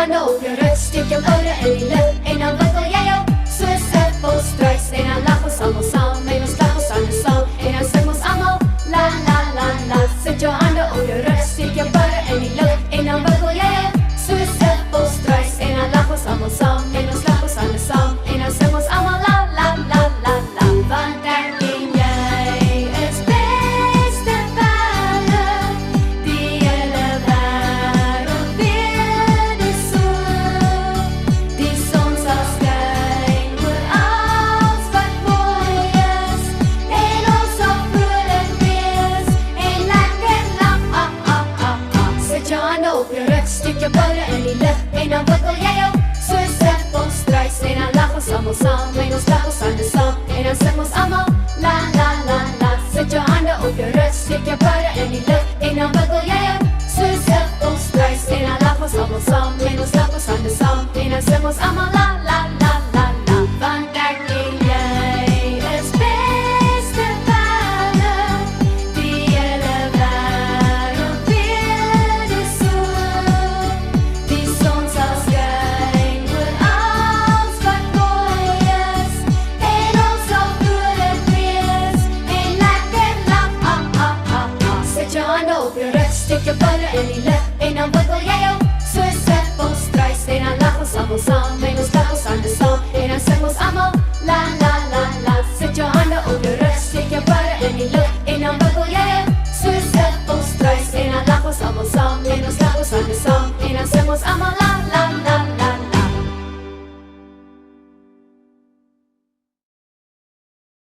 know your röst, vilken öre är lilla. En av vad jag gör, så är sätt på strejs. En av lapp och sam och sam, en av slapp och sam och sam. En av säng och sam och la la la la. Sätt jag andra och your röst, vilken öre är lilla. En av vad jag gör, så är sätt på strejs. En av lapp och sam och sam, en av slapp och sam och sam. En av säng och sam och la la la la la. Vad är din jag är bäst av alla. Det gäller värld och värld är så. De som sa skaj för allt vad bojas. En oss som fullen ves. En lapp. Sätt jag andra upp i röst. Tycker bara en lilla. En av vad jag gör. Så är sätt på strejs. En av lapp och sam och sam. En av slapp och sam och sam. En av säng och sam och la la la la. Sätt jag andra upp i röst. Tycker bara en lilla. En av vad jag gör. Så är sätt på strejs. En av lapp och sam och sam. En av slapp och sam och sam. En av säng och sam och la